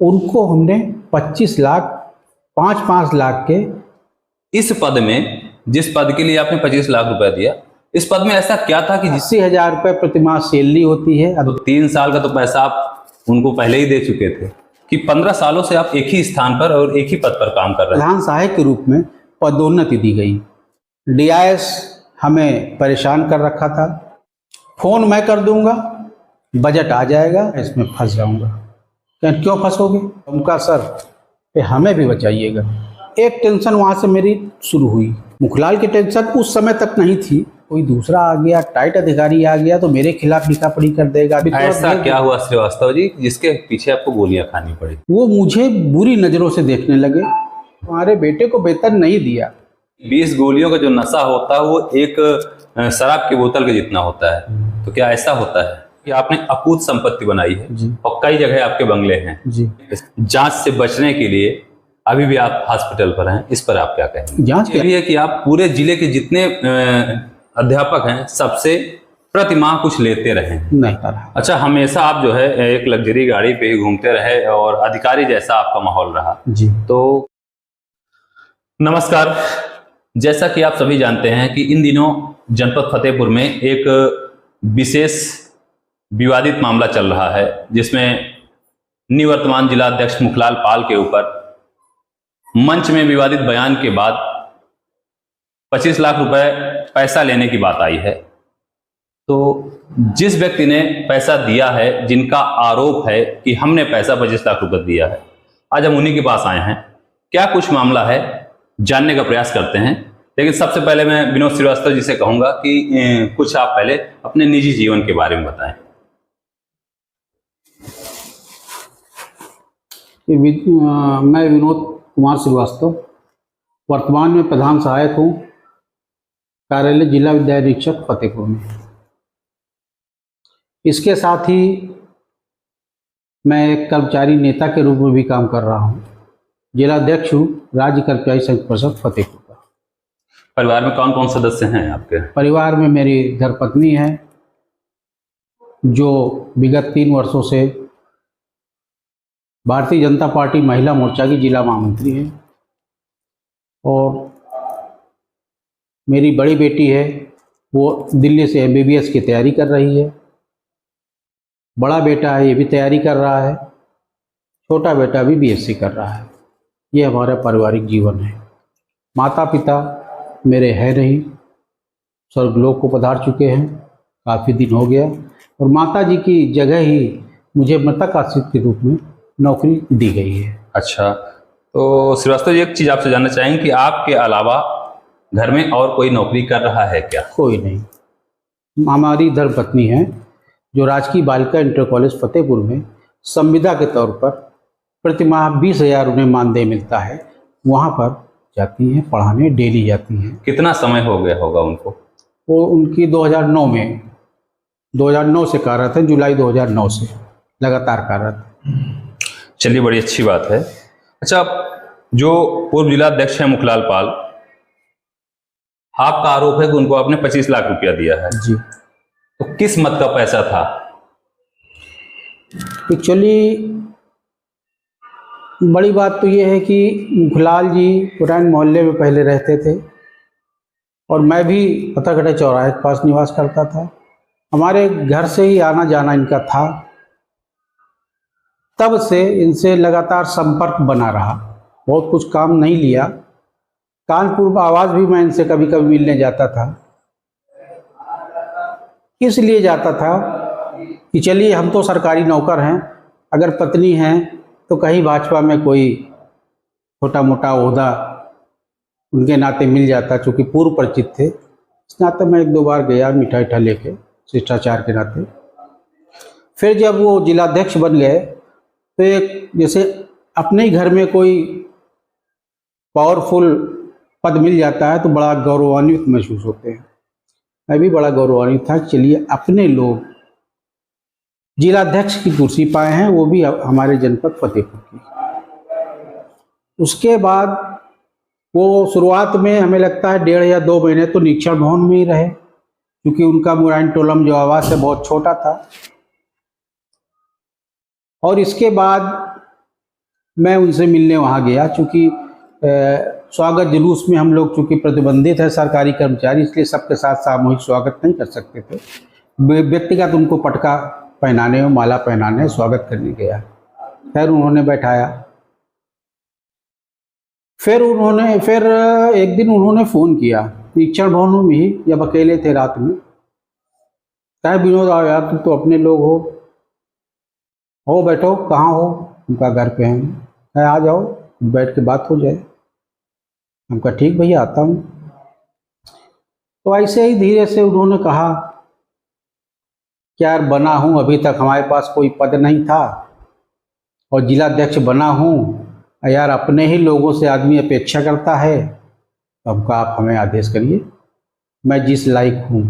उनको हमने 25 लाख 5-5 लाख के इस पद में, जिस पद के लिए आपने 25 लाख रुपए दिया, इस पद में ऐसा क्या था कि 80,000 रुपये प्रतिमाह सैलरी होती है। तो 3 साल का तो पैसा आप उनको पहले ही दे चुके थे कि 15 सालों से आप एक ही स्थान पर और एक ही पद पर काम कर रहे हैं। प्रधान सहायक के रूप में पदोन्नति दी गई। DIS हमें परेशान कर रखा था। फोन मैं कर दूंगा, बजट आ जाएगा, इसमें फंस जाऊंगा। क्यों फंसोगे? उनका सर हमें भी बचाइएगा। एक टेंशन वहां से मेरी शुरू हुई। मुखलाल की टेंशन उस समय तक नहीं थी, कोई दूसरा आ गया, टाइट अधिकारी आ गया तो मेरे खिलाफ लिखा-पढ़ी कर देगा। ऐसा क्या हुआ श्रीवास्तव जी जिसके पीछे आपको गोलियां खानी पड़ी? वो मुझे बुरी नजरों से देखने लगे। हमारे बेटे को वेतन नहीं दिया। 20 गोलियों का जो नशा होता है वो एक शराब की बोतल के जितना होता है। तो क्या ऐसा होता है कि आपने अकूत संपत्ति बनाई है और कई जगह आपके बंगले हैं जी। जांच से बचने के लिए अभी भी आप हॉस्पिटल पर हैं, इस पर आप क्या कहेंगे? जांच ये भी है कि आप पूरे जिले के जितने अध्यापक हैं सबसे प्रति माह कुछ लेते रहे? नहीं। अच्छा, हमेशा आप जो है एक लग्जरी गाड़ी पे ही घूमते रहे और अधिकारी जैसा आपका माहौल रहा जी। तो नमस्कार, जैसा कि आप सभी जानते हैं कि इन दिनों जनपद फतेहपुर में एक विशेष विवादित मामला चल रहा है जिसमें निवर्तमान जिलाध्यक्ष मुखलाल पाल के ऊपर मंच में विवादित बयान के बाद 25 लाख रुपए पैसा लेने की बात आई है। तो जिस व्यक्ति ने पैसा दिया है, जिनका आरोप है कि हमने पैसा 25 लाख रुपए दिया है, आज हम उन्हीं के पास आए हैं। क्या कुछ मामला है जानने का प्रयास करते हैं। लेकिन सबसे पहले मैं विनोद श्रीवास्तव जी से कहूंगा कि कुछ आप पहले अपने निजी जीवन के बारे में बताएं। मैं विनोद कुमार श्रीवास्तव वर्तमान में प्रधान सहायक हूँ, कार्यालय जिला विद्यालय निरीक्षक फतेहपुर में। इसके साथ ही मैं एक कर्मचारी नेता के रूप में भी काम कर रहा हूँ। जिलाध्यक्ष हूँ राज्य कर्मचारी संघ परिषद फतेहपुर का। परिवार में कौन कौन सदस्य हैं आपके? परिवार में मेरी धर्मपत्नी है जो विगत 3 वर्षों से भारतीय जनता पार्टी महिला मोर्चा की जिला महामंत्री है, और मेरी बड़ी बेटी है वो दिल्ली से MBBS की तैयारी कर रही है। बड़ा बेटा है, ये भी तैयारी कर रहा है। छोटा बेटा भी BSc कर रहा है। ये हमारा पारिवारिक जीवन है। माता पिता मेरे हैं नहीं, स्वर्गलोक को पधार चुके हैं, काफ़ी दिन हो गया, और माता जी की जगह ही मुझे मृतक आश्रित के रूप में नौकरी दी गई है। अच्छा, तो श्रीवास्तव जी एक चीज़ आपसे जानना चाहेंगे कि आपके अलावा घर में और कोई नौकरी कर रहा है क्या? कोई नहीं। हमारी धर्मपत्नी है जो राजकीय बालिका इंटर कॉलेज फतेहपुर में संविदा के तौर पर प्रतिमाह 20,000 उन्हें मानदेय मिलता है, वहाँ पर जाती हैं पढ़ाने, डेली जाती हैं। कितना समय हो गया होगा उनको? वो उनकी 2009 से कार्यरत है, जुलाई 2009 से लगातार कार्यरत है। चलिए, बड़ी अच्छी बात है। अच्छा, जो पूर्व जिलाध्यक्ष हैं मुखलाल पाल, आपका आरोप है कि उनको आपने 25 लाख रुपया दिया है जी। तो किस मत का पैसा था? एक्चुअली बड़ी बात तो ये है कि मुखलाल जी पुराने मोहल्ले में पहले रहते थे और मैं भी पथरघाटा चौराहे के पास निवास करता था। हमारे घर से ही आना जाना इनका था। तब से इनसे लगातार संपर्क बना रहा। बहुत कुछ काम नहीं लिया। कानपुर आवाज़ भी मैं इनसे कभी कभी मिलने जाता था। इसलिए जाता था कि चलिए हम तो सरकारी नौकर हैं, अगर पत्नी हैं तो कहीं भाजपा में कोई छोटा मोटा ओहदा उनके नाते मिल जाता, चूँकि पूर्व परिचित थे। इस नाते मैं 1-2 बार गया मिठाई लेके, शिष्टाचार के नाते। फिर जब वो जिलाध्यक्ष बन गए तो एक जैसे अपने ही घर में कोई पावरफुल पद मिल जाता है तो बड़ा गौरवान्वित महसूस होते हैं। मैं भी बड़ा गौरवान्वित था। चलिए अपने लोग जिलाध्यक्ष की कुर्सी पाए हैं, वो भी हमारे जनपद फतेहपुर की। उसके बाद वो शुरुआत में हमें लगता है 1.5 या 2 महीने तो निरीक्षण भवन में ही रहे, क्योंकि उनका मुराइन टोलम जो आवास है बहुत छोटा था। और इसके बाद मैं उनसे मिलने वहाँ गया। चूँकि स्वागत जुलूस में हम लोग चूँकि प्रतिबंधित है सरकारी कर्मचारी, इसलिए सबके साथ सामूहिक स्वागत नहीं कर सकते थे। व्यक्तिगत उनको पटका पहनाने और माला पहनाने स्वागत करने गया। खैर उन्होंने बैठाया। फिर एक दिन उन्होंने फ़ोन किया निरीक्षण भवन में ही, जब अकेले थे रात में। कहा विनोद आओ यार, तुम तो अपने लोग हो बैठो, कहाँ हो? उनका घर पे हैं। कहा आ जाओ, बैठ के बात हो जाए। हमका ठीक भैया, आता हूँ। तो ऐसे ही धीरे से उन्होंने कहा कि यार बना हूँ, अभी तक हमारे पास कोई पद नहीं था और जिलाध्यक्ष बना हूँ, यार अपने ही लोगों से आदमी अपेक्षा करता है, तो हमका आप हमें आदेश करिए, मैं जिस लायक हूँ।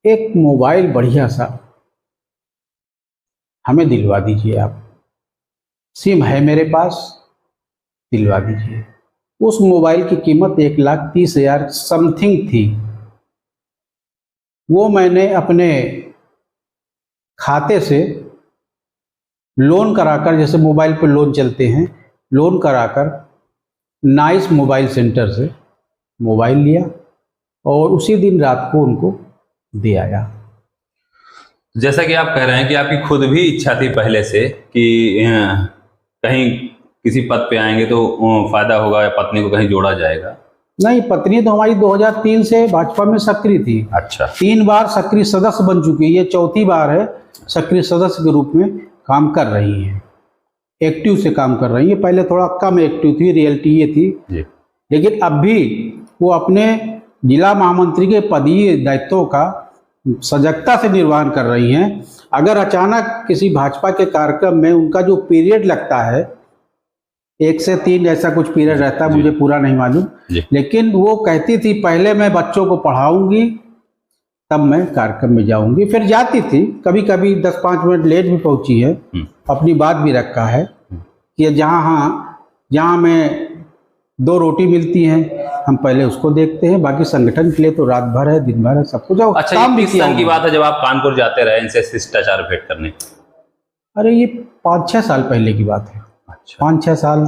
एक मोबाइल बढ़िया सा हमें दिलवा दीजिए आप, सिम है मेरे पास, दिलवा दीजिए। उस मोबाइल की कीमत 1,30,000 समथिंग थी। वो मैंने अपने खाते से लोन कराकर, जैसे मोबाइल पर लोन चलते हैं, लोन कराकर नाइस मोबाइल सेंटर से मोबाइल लिया और उसी दिन रात को उनको दे आया। जैसा कि आप कह रहे हैं कि आपकी खुद भी इच्छा थी पहले से कि कहीं किसी पद पे आएंगे तो फायदा होगा या पत्नी को कहीं जोड़ा जाएगा। नहीं, पत्नी तो हमारी 2003 से भाजपा में सक्रिय थी। अच्छा। 3 बार सक्रिय सदस्य बन चुकी है, ये चौथी बार है सक्रिय सदस्य के रूप में काम कर रही हैं, एक्टिव से काम कर रही है। पहले थोड़ा कम एक्टिव थी, रियलिटी ये थी जी। लेकिन अब भी वो अपने जिला महामंत्री के पदीय दायित्वों का सजगता से निर्वहन कर रही हैं। अगर अचानक किसी भाजपा के कार्यक्रम में उनका जो पीरियड लगता है, 1 से 3 ऐसा कुछ पीरियड रहता है, मुझे पूरा नहीं मालूम, लेकिन वो कहती थी पहले मैं बच्चों को पढ़ाऊंगी तब मैं कार्यक्रम में जाऊंगी। फिर जाती थी, कभी कभी 10-5 मिनट लेट भी पहुंची है। अपनी बात भी रखा है कि जहाँ मैं 2 रोटी मिलती हैं हम पहले उसको देखते हैं, बाकी संगठन के लिए तो रात भर है, दिन भर है, सब कुछ। अच्छा, काम भी किया की बात है जब आप कानपुर जाते रहे इनसे शिष्टाचार भेंट करने? अरे ये 5-6 साल पहले की बात है। अच्छा। 5-6 साल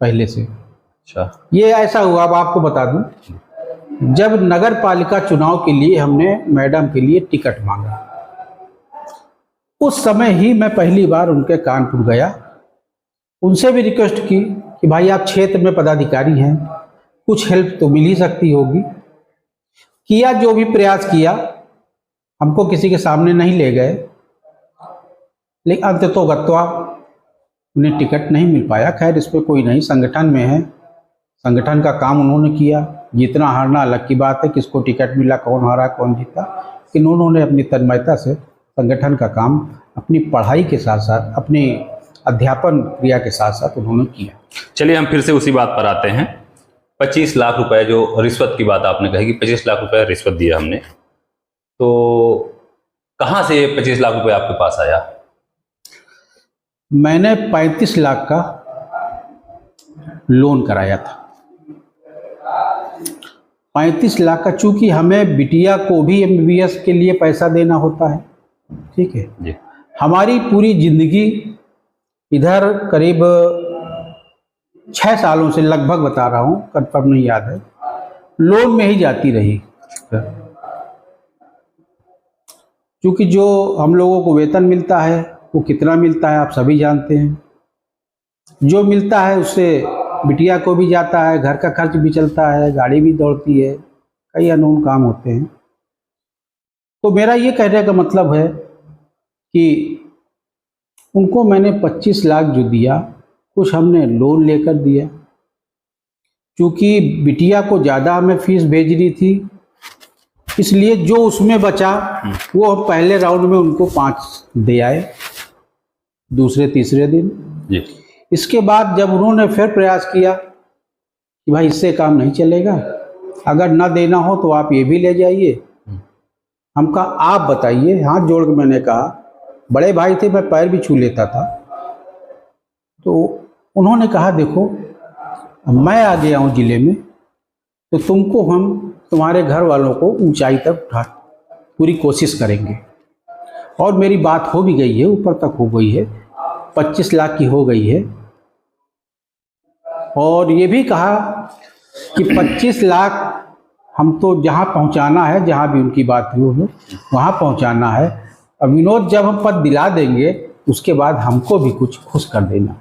पहले से। अच्छा। ये ऐसा हुआ, अब आपको बता दूं, जब नगर पालिका चुनाव के लिए हमने मैडम के लिए टिकट मांगा, उस समय ही मैं पहली बार उनके कानपुर गया। उनसे भी रिक्वेस्ट की कि भाई आप क्षेत्र में पदाधिकारी हैं, कुछ हेल्प तो मिल ही सकती होगी। किया, जो भी प्रयास किया, हमको किसी के सामने नहीं ले गए, लेकिन अंततोगत्वा उन्हें टिकट नहीं मिल पाया। खैर इसमें कोई नहीं, संगठन में है, संगठन का काम उन्होंने किया। जीतना हारना अलग की बात है, किसको टिकट मिला, कौन हारा कौन जीता, लेकिन उन्होंने अपनी तन्मयता से संगठन का काम अपनी पढ़ाई के साथ साथ, अपनी अध्यापन क्रिया के साथ साथ उन्होंने किया। चलिए हम फिर से उसी बात पर आते हैं। 25 लाख रुपए जो रिश्वत की बात आपने कही कि 25 लाख रुपए रिश्वत दिया हमने, तो कहाँ से 25 लाख रुपए आपके पास आया? मैंने 35 लाख का लोन कराया था। 35 लाख का, चूंकि हमें बिटिया को भी MBBS के लिए पैसा देना होता है, ठीक है जी। हमारी पूरी जिंदगी इधर करीब 6 सालों से, लगभग बता रहा हूँ, कंफर्म नहीं याद है, लोन में ही जाती रही। क्योंकि जो हम लोगों को वेतन मिलता है वो कितना मिलता है आप सभी जानते हैं। जो मिलता है उससे बिटिया को भी जाता है, घर का खर्च भी चलता है, गाड़ी भी दौड़ती है, कई अनून काम होते हैं। तो मेरा ये कहने का मतलब है कि उनको मैंने 25 लाख जो दिया, कुछ हमने लोन लेकर दिया। क्योंकि बिटिया को ज़्यादा हमें फीस भेजनी थी, इसलिए जो उसमें बचा वो पहले राउंड में उनको 5 दे आए, दूसरे तीसरे दिन जी। इसके बाद जब उन्होंने फिर प्रयास किया कि भाई इससे काम नहीं चलेगा, अगर ना देना हो तो आप ये भी ले जाइए, हम कहा आप बताइए। हाथ जोड़ के मैंने कहा, बड़े भाई थे, मैं पैर भी छू लेता था। तो उन्होंने कहा देखो मैं आ गया हूँ जिले में, तो तुमको हम तुम्हारे घर वालों को ऊंचाई तक उठा पूरी कोशिश करेंगे। और मेरी बात हो भी गई है, ऊपर तक हो गई है। 25 लाख की हो गई है, और ये भी कहा कि 25 लाख हम तो जहाँ पहुँचाना है, जहाँ भी उनकी बात हुई हो वहाँ पहुँचाना है। अब विनोद जब हम पद दिला देंगे उसके बाद हमको भी कुछ खुश कर देना।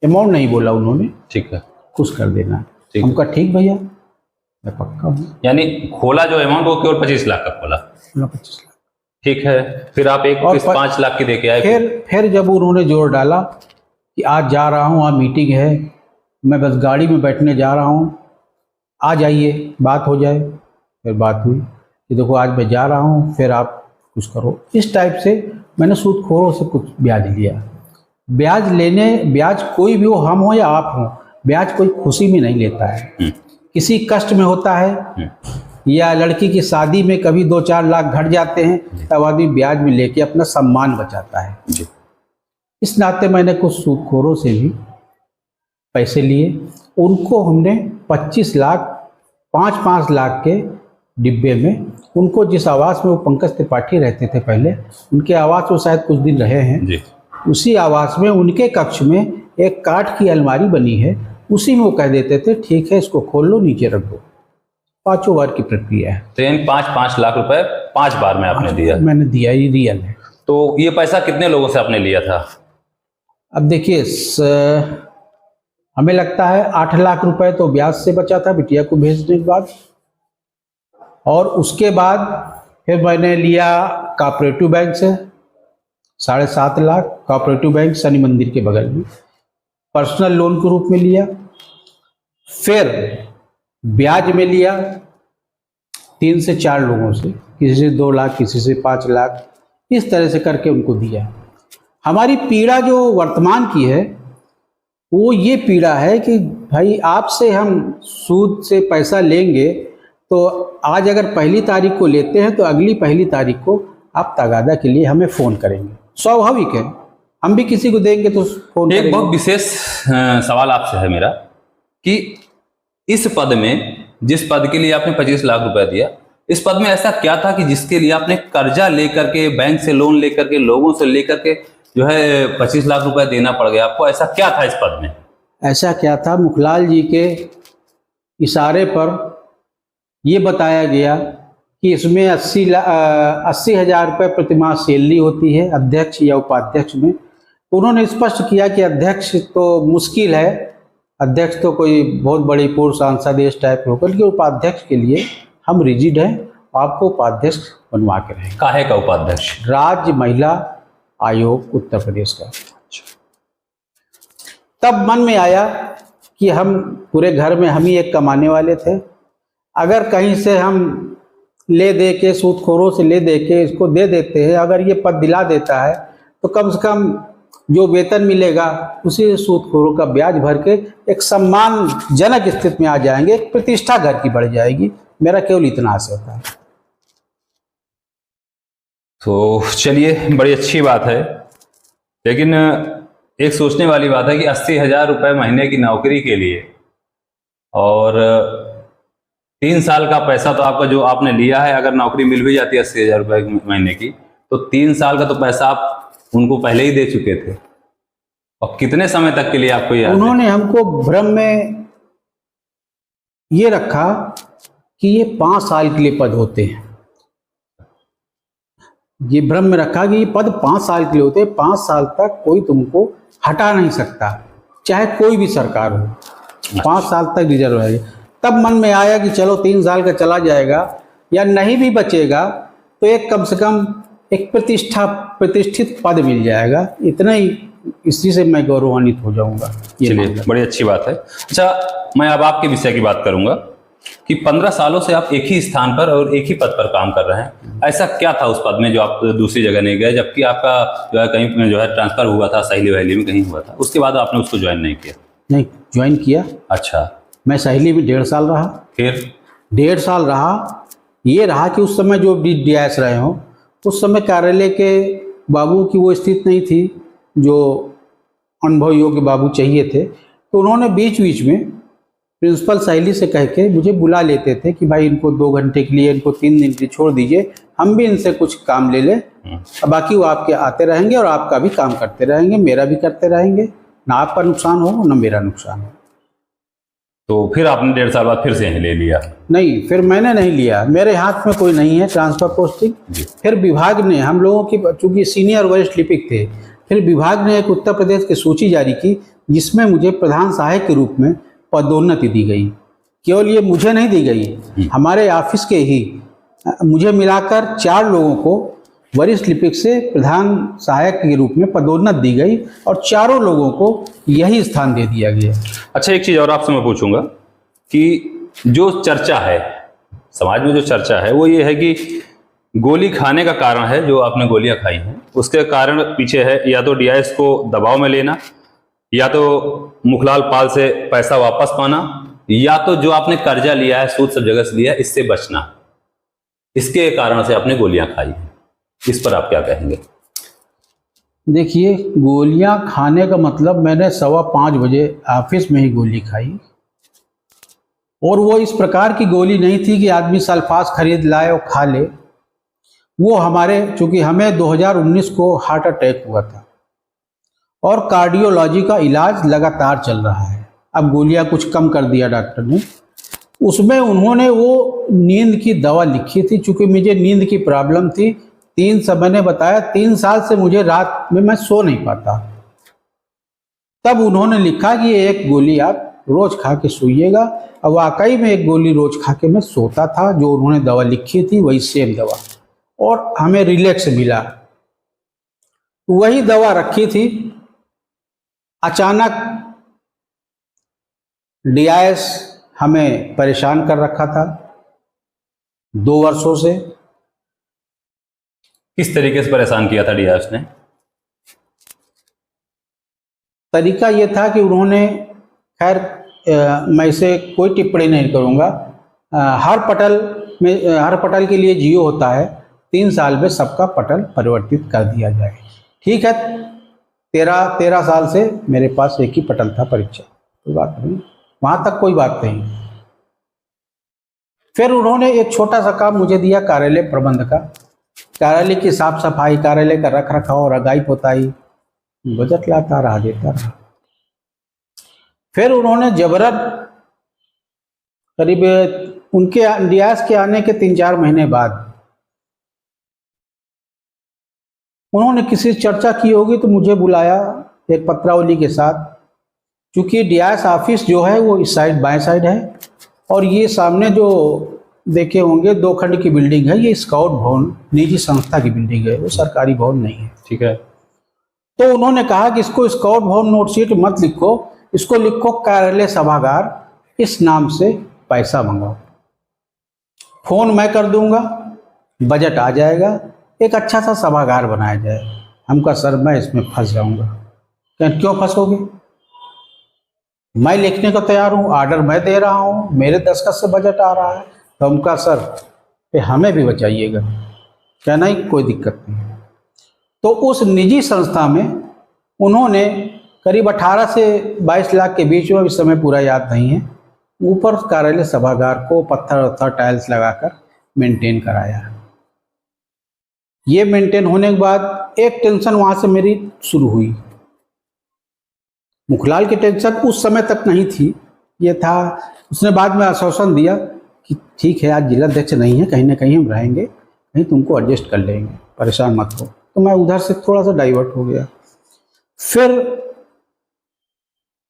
अमाउंट नहीं बोला उन्होंने, ठीक है, खुश कर देना। ठीक। हमका ठीक भैया, मैं पक्का हूँ। यानी खोला जो अमाउंट वो केवल 25 लाख का खोला। 25 लाख, ठीक है। फिर आप एक और 5 लाख की देके आए। फिर जब उन्होंने जोर डाला कि आज जा रहा हूँ, आज मीटिंग है, मैं बस गाड़ी में बैठने जा रहा हूँ, आ जाइए बात हो जाए। फिर बात हुई कि देखो आज मैं जा रहा हूँ, फिर आप कुछ करो। इस टाइप से मैंने सूदखोरों से कुछ ब्याज लिया। ब्याज कोई भी हो, हम हो या आप हो, ब्याज कोई खुशी में नहीं लेता है, किसी कष्ट में होता है, या लड़की की शादी में कभी 2-4 लाख घट जाते हैं, तब आदमी ब्याज में लेके अपना सम्मान बचाता है। इस नाते मैंने कुछ सूदखोरों से भी पैसे लिए। उनको हमने 25 लाख 5-5 लाख के डिब्बे में, उनको जिस आवास में वो पंकज त्रिपाठी रहते थे पहले, उनके आवास में शायद कुछ दिन रहे हैं जी। उसी आवास में उनके कक्ष में एक काठ की अलमारी बनी है, उसी में वो कह देते थे ठीक है इसको खोल लो, नीचे रख दो। 5 बार की प्रक्रिया है। तो इन 5-5 लाख रुपए 5 बार में आपने दिया? मैंने दिया, ये रियल है। तो ये पैसा कितने लोगों से आपने लिया था? अब देखिए, हमें लगता है 8 लाख रुपए तो ब्याज से बचा था बिटिया को भेजने के बाद, और उसके बाद फिर मैंने लिया कोऑपरेटिव बैंक से 7.5 लाख, कोऑपरेटिव बैंक शनि मंदिर के बगल में, पर्सनल लोन के रूप में लिया। फिर ब्याज में लिया 3 से 4 लोगों से, किसी से 2 लाख, किसी से 5 लाख, इस तरह से करके उनको दिया। हमारी पीड़ा जो वर्तमान की है वो ये पीड़ा है कि भाई आपसे हम सूद से पैसा लेंगे तो आज अगर 1 तारीख को लेते हैं तो अगली 1 तारीख को आप तगादा के लिए हमें फ़ोन करेंगे। स्वाभाविक है, हम भी किसी को देंगे तो फ़ोन करेंगे। एक बहुत विशेष सवाल आपसे है मेरा कि इस पद में, जिस पद के लिए आपने 25 लाख रुपए दिया, इस पद में ऐसा क्या था कि जिसके लिए आपने कर्जा लेकर के, बैंक से लोन लेकर के, लोगों से लेकर के जो है 25 लाख रुपए देना पड़ गया आपको? ऐसा क्या था इस पद में? ऐसा क्या था, मुखलाल जी के इशारे पर ये बताया गया कि इसमें 80,000 रुपये प्रतिमाह सैलरी होती है अध्यक्ष या उपाध्यक्ष में। तो उन्होंने स्पष्ट किया कि अध्यक्ष तो मुश्किल है, अध्यक्ष तो कोई बहुत बड़ी पूर्व सांसद इस टाइप होकर, लेकिन उपाध्यक्ष के लिए हम रिजिड हैं, आपको उपाध्यक्ष बनवा के रहेंगे। काहे का उपाध्यक्ष? राज्य महिला आयोग उत्तर प्रदेश का। तब मन में आया कि हम पूरे घर में हम ही एक कमाने वाले थे, अगर कहीं से हम ले दे के, सूदखोरों से ले दे के इसको दे देते हैं, अगर ये पद दिला देता है तो कम से कम जो वेतन मिलेगा उसी सूदखोरों का ब्याज भर के एक सम्मानजनक स्थिति में आ जाएंगे, एक प्रतिष्ठा घर की बढ़ जाएगी। मेरा केवल इतना आशय था। तो चलिए, बड़ी अच्छी बात है, लेकिन एक सोचने वाली बात है कि 80,000 रुपये महीने की नौकरी के लिए और 3 साल का पैसा तो आपका जो आपने लिया है, अगर नौकरी मिल भी जाती है 80,000 रुपये महीने की, तो 3 साल का तो पैसा आप उनको पहले ही दे चुके थे। और कितने समय तक के लिए आपको याद? उन्होंने हमको भ्रम में ये रखा कि ये 5 साल के लिए पद होते हैं, ये भ्रम में रखा कि ये पद 5 साल के लिए होते हैं, 5 साल तक कोई तुमको हटा नहीं सकता, चाहे कोई भी सरकार हो, 5 साल तक रिजर्व है। तब मन में आया कि चलो 3 साल का चला जाएगा या नहीं भी बचेगा तो एक कम से कम एक प्रतिष्ठित पद मिल जाएगा, इतना ही, इसी से मैं गौरवान्वित हो जाऊंगा। चलिए, बड़ी अच्छी बात है। अच्छा, मैं अब आपके विषय की बात करूंगा कि 15 सालों से आप एक ही स्थान पर और एक ही पद पर काम कर रहे हैं। ऐसा क्या था उस पद में जो आप दूसरी जगह नहीं गए, जबकि आपका जो है कहीं जो है ट्रांसफर हुआ था, सहेली वहेली में कहीं हुआ था, उसके बाद आपने उसको ज्वाइन नहीं किया? नहीं, ज्वाइन किया। अच्छा। मैं सहेली में 1.5 साल रहा। फिर 1.5 साल रहा, ये रहा कि उस समय जो DIS रहे हों, उस समय कार्यालय के बाबू की वो स्थिति नहीं थी जो अनुभव योग्य बाबू चाहिए थे, तो उन्होंने बीच बीच में प्रिंसिपल सहेली से कह के मुझे बुला लेते थे कि भाई इनको 2 घंटे के लिए, इनको 3 दिन के लिए छोड़ दीजिए, हम भी इनसे कुछ काम ले लें बाकी वो आपके आते रहेंगे और आपका भी काम करते रहेंगे, मेरा भी करते रहेंगे, ना आपका नुकसान हो ना मेरा नुकसान हो। तो फिर आपने 1.5 साल बाद फिर से यहीं ले लिया? नहीं, फिर मैंने नहीं लिया, मेरे हाथ में कोई नहीं है ट्रांसफर पोस्टिंग। फिर विभाग ने, हम लोगों की चूंकि सीनियर वरिष्ठ लिपिक थे, फिर विभाग ने एक उत्तर प्रदेश की सूची जारी की जिसमें मुझे प्रधान सहायक के रूप में पदोन्नति दी गई। केवल ये मुझे नहीं दी गई, हमारे ऑफिस के ही मुझे मिलाकर 4 लोगों को वरिष्ठ लिपिक से प्रधान सहायक के रूप में पदोन्नति दी गई और 4 लोगों को यही स्थान दे दिया गया। अच्छा, एक चीज़ और आपसे मैं पूछूंगा कि जो चर्चा है समाज में, जो चर्चा है वो ये है कि गोली खाने का कारण है, जो आपने गोलियां खाई हैं उसके कारण पीछे है या तो डीआईएस को दबाव में लेना, या तो मुखलाल पाल से पैसा वापस पाना, या तो जो आपने कर्जा लिया है, सूद सब जगह से लिया, इससे बचना। इसके कारण से आपने गोलियां खाई हैं, इस पर आप क्या कहेंगे? देखिए, गोलियां खाने का मतलब, मैंने 5:15 बजे ऑफिस में ही गोली खाई, और वो इस प्रकार की गोली नहीं थी कि आदमी सल्फास खरीद लाए और खा ले। वो हमारे, चूंकि हमें 2019 को हार्ट अटैक हुआ था और कार्डियोलॉजी का इलाज लगातार चल रहा है। अब गोलियां कुछ कम कर दिया डॉक्टर ने, उसमें उन्होंने वो नींद की दवा लिखी थी। चूंकि मुझे नींद की प्रॉब्लम थी, 3 मैंने बताया 3 साल से मुझे रात में मैं सो नहीं पाता, तब उन्होंने लिखा कि ये एक गोली आप रोज खा के सोइएगा। और वाकई में एक गोली रोज खा के मैं सोता था, जो उन्होंने दवा लिखी थी वही सेम दवा, और हमें रिलैक्स मिला। वही दवा रखी थी, अचानक डीआईएस हमें परेशान कर रखा था 2 वर्षों से। किस तरीके से परेशान किया था डीआईएस ने? तरीका ये था कि उन्होंने, खैर मैं इसे कोई टिप्पणी नहीं करूँगा, हर पटल के लिए जियो होता है, 3 साल में सबका पटल परिवर्तित कर दिया जाए। ठीक है, 13 साल से मेरे पास एक ही पटल था, परीक्षा, कोई बात नहीं, वहाँ तक कोई बात नहीं। फिर उन्होंने एक छोटा सा काम मुझे दिया, कार्यालय प्रबंध का, कार्यालय की साफ सफाई, कार्यालय का रख रखाव, रगाई पोताई, बजट लाता रहा, देता रहा। फिर उन्होंने जबरन, करीब उनके डीआईएस के आने के 3-4 महीने बाद, उन्होंने किसी चर्चा की होगी तो मुझे बुलाया एक पत्रावली के साथ। चूँकि डीआईएस ऑफिस जो है वो इस साइड, बाएं साइड है, और ये सामने जो देखे होंगे 2 खंड की बिल्डिंग है, ये स्काउट भवन निजी संस्था की बिल्डिंग है, वो सरकारी भवन नहीं है। ठीक है। तो उन्होंने कहा कि इसको स्काउट भवन नोटशीट मत लिखो, इसको लिखो कार्यालय सभागार, इस नाम से पैसा मंगाओ, फोन मैं कर दूंगा, बजट आ जाएगा, एक अच्छा सा सभागार बनाया जाए। हम कहा सर मैं इसमें फंस जाऊंगा। कहें क्यों फंसोगे, मैं लिखने को तैयार हूँ, ऑर्डर मैं दे रहा हूँ, मेरे दस्तखत से बजट आ रहा है। तो हम कहा सर पे हमें भी बचाइएगा। क्या नहीं, कोई दिक्कत नहीं। तो उस निजी संस्था में उन्होंने करीब 18 से 22 लाख के बीच में, इस समय पूरा याद नहीं है, ऊपर कार्यालय सभागार को पत्थर टाइल्स लगाकर मेंटेन कराया। ये मेंटेन होने के बाद एक टेंशन वहाँ से मेरी शुरू हुई। मुखलाल की टेंशन उस समय तक नहीं थी, ये था, उसने बाद में आश्वासन दिया कि ठीक है आज जिलाध्यक्ष नहीं है, कहीं ना कहीं हम रहेंगे, कहीं तुमको एडजस्ट कर लेंगे, परेशान मत हो। तो मैं उधर से थोड़ा सा डाइवर्ट हो गया। फिर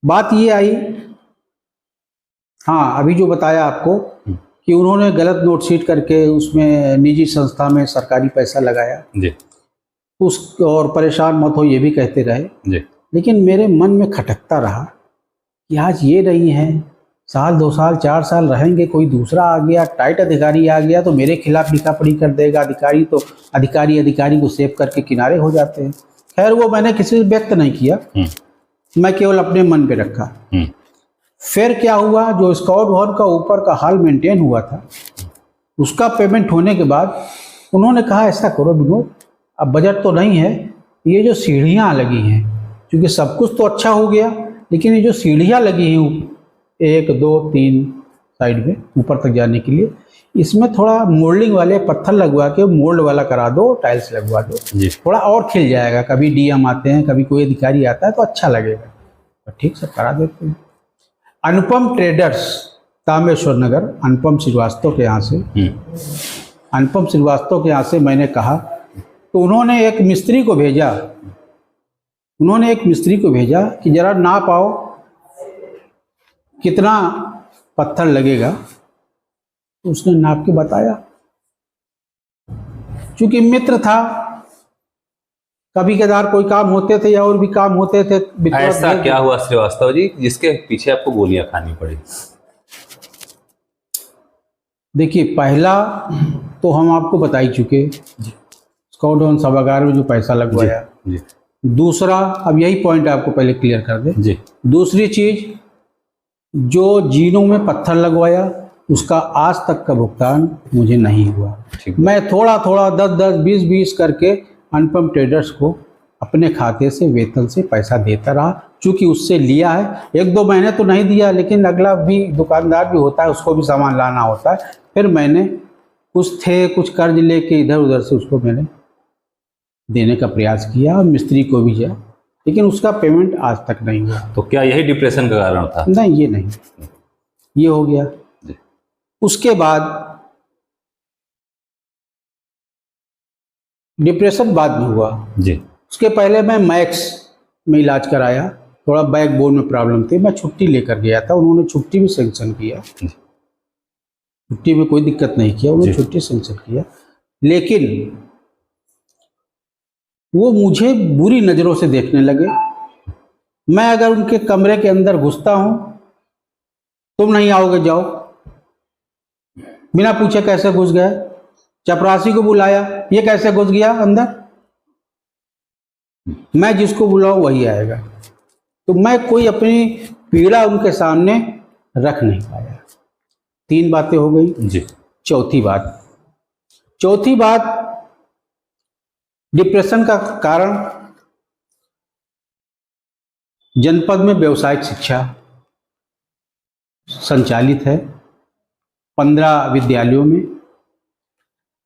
बात ये आई, हाँ अभी जो बताया आपको कि उन्होंने गलत नोटशीट करके उसमें निजी संस्था में सरकारी पैसा लगाया जी, उस, और परेशान मत हो ये भी कहते रहे जी। लेकिन मेरे मन में खटकता रहा कि आज ये नहीं है, 1 2 साल 4 साल रहेंगे, कोई दूसरा आ गया, टाइट अधिकारी आ गया तो मेरे खिलाफ लिखापढ़ी कर देगा। अधिकारी तो अधिकारी को सेव करके किनारे हो जाते हैं। खैर वो मैंने किसी से व्यक्त नहीं किया, मैं केवल अपने मन पे रखा। फिर क्या हुआ, जो स्काउट भवन का ऊपर का हॉल मेंटेन हुआ था, उसका पेमेंट होने के बाद उन्होंने कहा ऐसा करो विनोद, अब बजट तो नहीं है, ये जो सीढ़ियाँ लगी हैं, क्योंकि सब कुछ तो अच्छा हो गया, लेकिन ये जो सीढ़ियाँ लगी हैं 1 2 3 साइड में ऊपर तक जाने के लिए। इसमें थोड़ा मोल्डिंग वाले पत्थर लगवा के मोल्ड वाला करा दो, टाइल्स लगवा दो, थोड़ा और खिल जाएगा। कभी डीएम आते हैं, कभी कोई अधिकारी आता है तो अच्छा लगेगा, तो ठीक से करा देते हैं। अनुपम ट्रेडर्स तामेश्वर नगर, अनुपम श्रीवास्तव के यहाँ से, अनुपम श्रीवास्तव के यहाँ से मैंने कहा तो उन्होंने एक मिस्त्री को भेजा कि जरा नाप आओ कितना पत्थर लगेगा। तो उसने नाप के बताया। चूंकि मित्र था, कभी कदार कोई काम होते थे या और भी काम होते थे। ऐसा क्या हुआ श्रीवास्तव जी जिसके पीछे आपको गोलियां खानी पड़ी? देखिए, पहला तो हम आपको बता ही चुके, स्काउट एवं सभागार में जो पैसा लगवाया। दूसरा, अब यही पॉइंट आपको पहले क्लियर कर दे। दूसरी चीज, जो जीनों में पत्थर लगवाया उसका आज तक का भुगतान मुझे नहीं हुआ। मैं थोड़ा थोड़ा 10-10, 20-20 करके अनुपम ट्रेडर्स को अपने खाते से वेतन से पैसा देता रहा। चूँकि उससे लिया है, 1-2 महीने तो नहीं दिया, लेकिन अगला भी दुकानदार भी होता है, उसको भी सामान लाना होता है। फिर मैंने कुछ कर्ज लेके इधर उधर से उसको मैंने देने का प्रयास किया, और मिस्त्री को भी दिया, लेकिन उसका पेमेंट आज तक नहीं हुआ। तो क्या यही डिप्रेशन का कारण था? नहीं, ये नहीं, ये हो गया। उसके बाद डिप्रेशन बाद में हुआ जी। उसके पहले मैं मैक्स में इलाज कराया, थोड़ा बैकबोन में प्रॉब्लम थी, मैं छुट्टी लेकर गया था। उन्होंने छुट्टी भी सेंक्शन किया, छुट्टी में कोई दिक्कत नहीं किया, उन्होंने छुट्टी सेंक्शन किया। लेकिन वो मुझे बुरी नज़रों से देखने लगे। मैं अगर उनके कमरे के अंदर घुसता हूं, तुम नहीं आओगे, जाओ। बिना पूछे कैसे घुस गए? चपरासी को बुलाया, ये कैसे घुस गया अंदर? मैं जिसको बुलाऊं वही आएगा। तो मैं कोई अपनी पीड़ा उनके सामने रख नहीं पाया। 3 बातें हो गई जी। चौथी बात डिप्रेशन का कारण, जनपद में व्यावसायिक शिक्षा संचालित है 15 विद्यालयों में।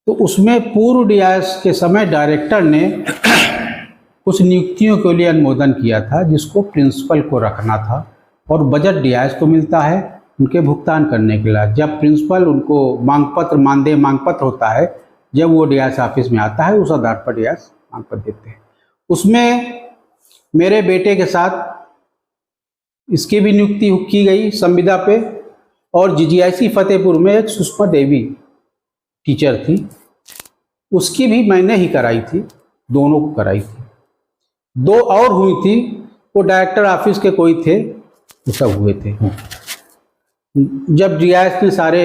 तो उसमें पूर्व डीआईएस के समय डायरेक्टर ने कुछ नियुक्तियों के लिए अनुमोदन किया था, जिसको प्रिंसिपल को रखना था, और बजट डीआईएस को मिलता है उनके भुगतान करने के लिए। जब प्रिंसिपल उनको मानदेय मांग पत्र होता है, जब वो डीआईएस ऑफिस में आता है, उस आधार पर डीआईएस मांग पत्र देते हैं। उसमें मेरे बेटे के साथ इसकी भी नियुक्ति की गई संविदा पे, और जीजीआईसी फतेहपुर में एक सुषमा देवी टीचर थी, उसकी भी मैंने ही कराई थी, दोनों को कराई थी। 2 और हुई थी, वो डायरेक्टर ऑफिस के कोई थे, वो सब हुए थे। जब डीआईएस ने सारे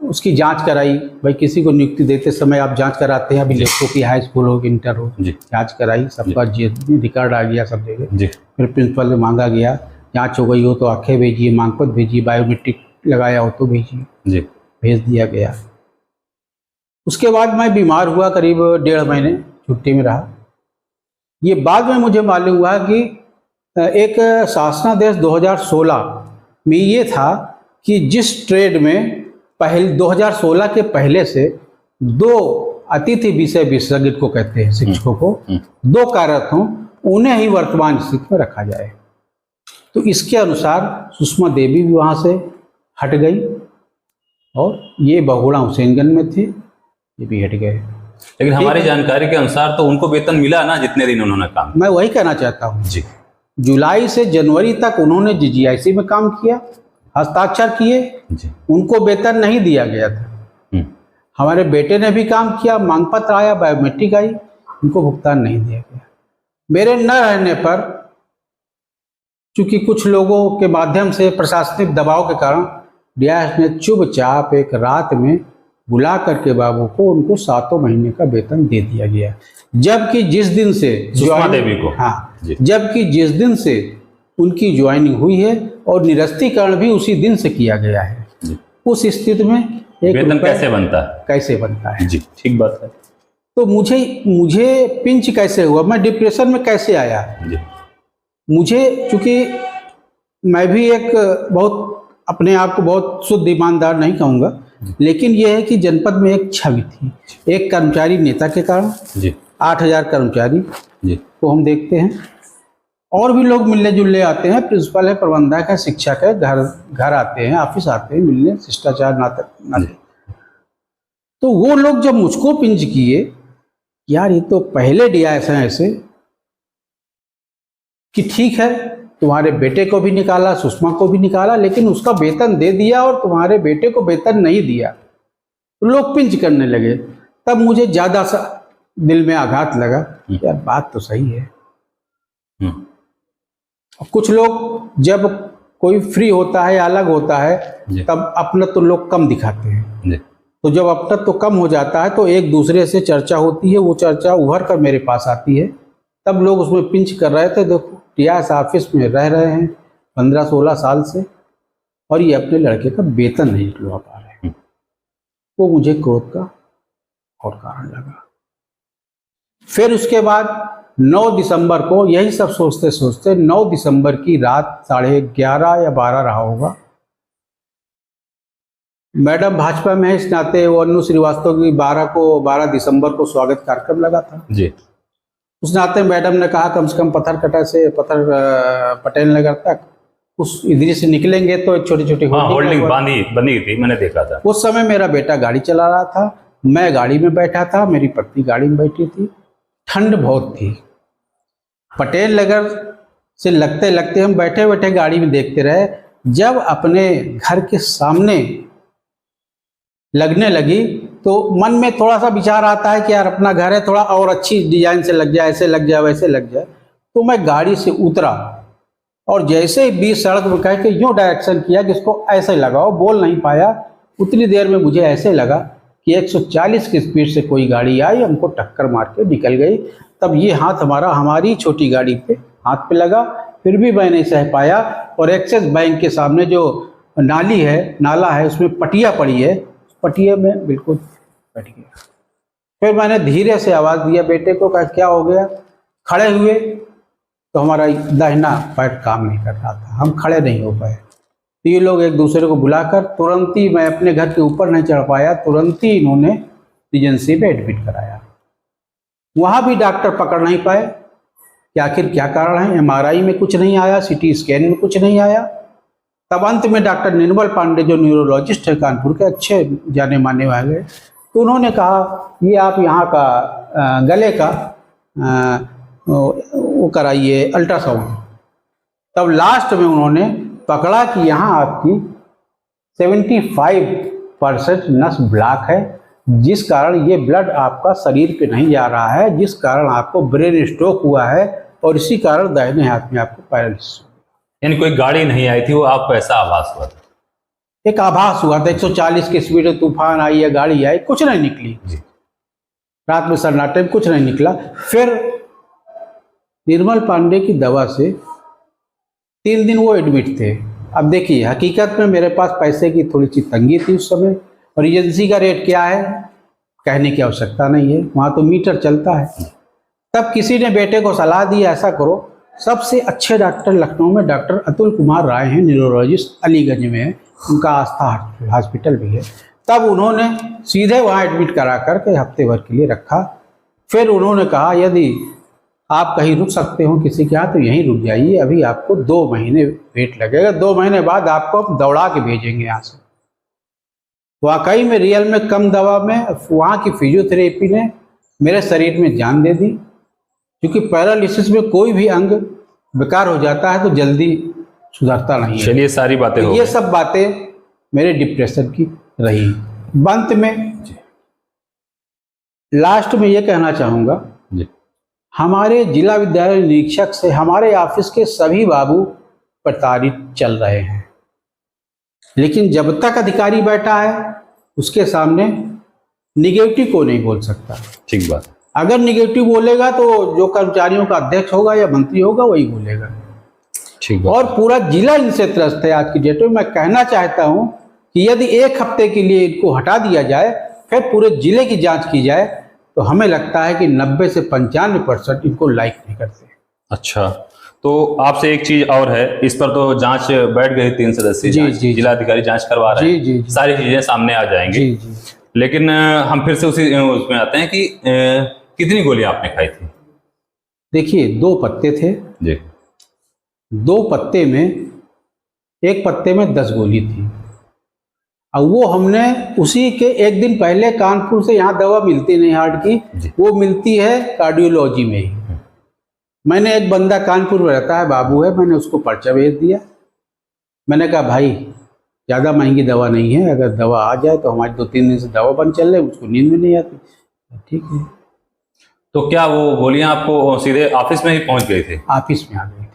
उसकी जांच कराई, भाई किसी को नियुक्ति देते समय आप जांच कराते हैं, अभी लेखों की हाई स्कूल हो, इंटर हो, जांच कराई, सबका रिकॉर्ड आ गया सब जगह। फिर प्रिंसिपल से मांगा गया, जांच हो गई हो तो आंखें भेजिए, मांग पत्र भेजिए, बायोमेट्रिक लगाया हो तो भेजिए, भेज दिया गया। उसके बाद मैं बीमार हुआ, करीब 1.5 महीने छुट्टी में रहा। ये बाद में मुझे मालूम हुआ कि एक शासनादेश 2016 में ये था कि जिस ट्रेड में 2016 के पहले से 2 अतिथि विषय विशेषज्ञ को कहते हैं, शिक्षकों को 2 कार्यरत हों, उन्हें ही वर्तमान स्थिति में रखा जाए। तो इसके अनुसार सुषमा देवी भी वहाँ से हट गई, और ये बहुगुणा हुसैनगंज में थे, ये भी हट गए। लेकिन हमारी जानकारी के अनुसार तो उनको वेतन मिला ना, जितने दिन उन्होंने काम। मैं वही कहना चाहता हूँ जी। जुलाई से जनवरी तक उन्होंने जीजीआईसी में काम किया, हस्ताक्षर किए, उनको वेतन नहीं दिया गया था। हमारे बेटे ने भी काम किया, मांग पत्र आया, बायोमेट्रिक आई, उनको भुगतान नहीं दिया गया। मेरे न रहने पर, चूंकि कुछ लोगों के माध्यम से प्रशासनिक दबाव के कारण डीआईएस ने चुपचाप एक रात में बुला करके बाबू को उनको 7 महीने का वेतन दे दिया गया। जबकि जिस दिन से देवी को, जबकि जिस दिन से उनकी ज्वाइनिंग हुई है और निरस्तीकरण भी उसी दिन से किया गया है, उस स्थिति में एक वेतन कैसे बनता है? जी, ठीक बात है। तो मुझे पिंच कैसे हुआ, मैं डिप्रेशन में कैसे आया? मुझे, चूंकि मैं भी एक बहुत अपने आप को बहुत शुद्ध ईमानदार नहीं कहूँगा, लेकिन यह है कि जनपद में एक छवि थी, एक कर्मचारी नेता के कारण जी 8,000 कर्मचारी जी को हम देखते हैं, और भी लोग मिलने जुलने आते हैं, प्रिंसिपल है, प्रबंधक है, शिक्षक है, घर आते हैं, ऑफिस आते हैं मिलने, शिष्टाचार नाते। तो वो लोग जब मुझको पिंच किए, यार ये तो पहले दिया ऐसे कि ठीक है तुम्हारे बेटे को भी निकाला, सुषमा को भी निकाला, लेकिन उसका वेतन दे दिया और तुम्हारे बेटे को वेतन नहीं दिया, तो लोग पिंच करने लगे। तब मुझे ज्यादा सा दिल में आघात लगा, यार बात तो सही है। कुछ लोग जब कोई फ्री होता है या अलग होता है तब अपना तो लोग कम दिखाते हैं, तो जब अपना तो कम हो जाता है तो एक दूसरे से चर्चा होती है, वो चर्चा उभर कर मेरे पास आती है। तब लोग उसमें पिंच कर रहे थे, देखो टीआईएस ऑफिस में रह रहे हैं 15-16 साल से और ये अपने लड़के का वेतन नहीं निकलवा पा रहे हैं। वो मुझे क्रोध का और कारण लगा। फिर उसके बाद 9 दिसंबर को यही सब सोचते सोचते 9 दिसंबर की रात 11:30 या 12 रहा होगा, मैडम भाजपा में है इस नाते वो अनु श्रीवास्तव की 12 दिसंबर को स्वागत कार्यक्रम लगा था जी। उस नाते मैडम ने कहा कम से कम पत्थरकटा से पटेल नगर तक उस इधर से निकलेंगे तो एक छोटी छोटी होल्डिंग बंदी थी, मैंने देखा था। उस समय मेरा बेटा गाड़ी चला रहा था, मैं गाड़ी में बैठा था, मेरी पत्नी गाड़ी में बैठी थी, ठंड बहुत थी। पटेल नगर से लगते लगते हम बैठे बैठे गाड़ी में देखते रहे, जब अपने घर के सामने लगने लगी तो मन में थोड़ा सा विचार आता है कि यार अपना घर है, थोड़ा और अच्छी डिजाइन से लग जाए, ऐसे लग जाए वैसे लग जाए। तो मैं गाड़ी से उतरा और जैसे ही बीच सड़क में कह के यूँ डायरेक्शन किया कि इसको ऐसे लगाओ, बोल नहीं पाया। उतनी देर में मुझे ऐसे लगा कि 140 की स्पीड से कोई गाड़ी आई, हमको टक्कर मार के निकल गई। तब ये हाथ हमारी छोटी गाड़ी पे हाथ पे लगा, फिर भी मैं नहीं सह पाया और एक्सिस बैंक के सामने जो नाला है उसमें पटिया पड़ी है, पटिया में बिल्कुल बैठ गया। फिर मैंने धीरे से आवाज़ दिया बेटे को, कहा क्या हो गया। खड़े हुए तो हमारा दाहिना पैर काम नहीं कर रहा था, हम खड़े नहीं हो पाए। तो ये लोग एक दूसरे को बुलाकर तुरंत ही, मैं अपने घर के ऊपर नहीं चढ़ पाया, तुरंत ही इन्होंने एमरजेंसी में एडमिट कराया। वहाँ भी डॉक्टर पकड़ नहीं पाए कि आखिर क्या कारण है। एमआरआई में कुछ नहीं आया, सीटी स्कैन में कुछ नहीं आया। तब अंत में डॉक्टर निर्मल पांडे जो न्यूरोलॉजिस्ट है कानपुर के, अच्छे जाने माने वाले, तो उन्होंने कहा ये आप यहाँ का गले का वो कराइए अल्ट्रासाउंड। तब लास्ट में उन्होंने पकड़ा कि यहाँ आपकी 75% नस ब्लॉक है, जिस कारण ये ब्लड आपका शरीर पे नहीं जा रहा है, जिस कारण आपको ब्रेन स्ट्रोक हुआ है और इसी कारण दाहिने हाथ में आपको पैरालिसिस। यानी कोई गाड़ी नहीं आई थी, वो आपको ऐसा आभास हुआ था? एक आभास हुआ था, 140 की स्पीड में तूफान आई या गाड़ी आई, कुछ नहीं निकली। रात में सन्नाटे में कुछ नहीं निकला। फिर निर्मल पांडे की दवा से 3 दिन वो एडमिट थे। अब देखिए हकीकत में मेरे पास पैसे की थोड़ी सी तंगी थी उस समय, और एजेंसी का रेट क्या है कहने की आवश्यकता नहीं है, वहाँ तो मीटर चलता है। तब किसी ने बेटे को सलाह दी ऐसा करो, सबसे अच्छे डॉक्टर लखनऊ में डॉक्टर अतुल कुमार राय हैं, न्यूरोलॉजिस्ट, अलीगंज में है, उनका आस्था हॉस्पिटल भी है। तब उन्होंने सीधे वहाँ एडमिट करा करके हफ्ते भर के लिए रखा। फिर उन्होंने कहा यदि आप कहीं रुक सकते हो किसी के यहाँ तो यहीं रुक जाइए, अभी आपको 2 महीने वेट लगेगा, 2 महीने बाद आपको हम दौड़ा के भेजेंगे यहाँ से। वाकई में रियल में कम दवा में वहाँ की फिजियोथेरेपी ने मेरे शरीर में जान दे दी, क्योंकि पैरालिसिस में कोई भी अंग बेकार हो जाता है तो जल्दी सुधरता नहीं है। चलिए सारी बातें तो ये सब बातें मेरे डिप्रेशन की रही। अंत में लास्ट में ये कहना चाहूँगा, हमारे जिला विद्यालय निरीक्षक से हमारे ऑफिस के सभी बाबू प्रताड़ित चल रहे हैं, लेकिन जब तक अधिकारी बैठा है उसके सामने निगेटिव को नहीं बोल सकता। ठीक बात। अगर निगेटिव बोलेगा तो जो कर्मचारियों का अध्यक्ष होगा या मंत्री होगा वही बोलेगा। ठीक बात। और पूरा जिला इनसे त्रस्त है आज की डेट में। मैं कहना चाहता हूं कि यदि 1 हफ्ते के लिए इनको हटा दिया जाए, फिर पूरे जिले की जांच की जाए, तो हमें लगता है कि 90 से 95% इनको लाइक नहीं करते। अच्छा, तो आपसे एक चीज और है, इस पर तो जांच बैठ गई, 3 सदस्यीय जी, जांच, जी, जिलाधिकारी जांच करवा रहे हैं, जी, जी। सारी चीजें सामने आ जाएंगी। जी जी। लेकिन हम फिर से उसी उसमें आते हैं कि कितनी गोलियां आपने खाई थी? देखिए 2 पत्ते थे, जी 2 पत्ते में, एक पत्ते में 10 गोली थी। और वो हमने उसी के एक दिन पहले कानपुर से, यहाँ दवा मिलती नहीं हार्ट की, जी। वो मिलती है कार्डियोलॉजी में ही। मैंने एक बंदा कानपुर में रहता है, बाबू है, मैंने उसको पर्चा भेज दिया। मैंने कहा भाई ज़्यादा महंगी दवा नहीं है, अगर दवा आ जाए तो हमारी 2-3 दिन से दवा बंद चल रही, उसको नींद में नहीं आती। ठीक है, तो क्या वो गोलियां आपको सीधे ऑफिस में ही पहुंच गई थी? ऑफिस में आ गई थी।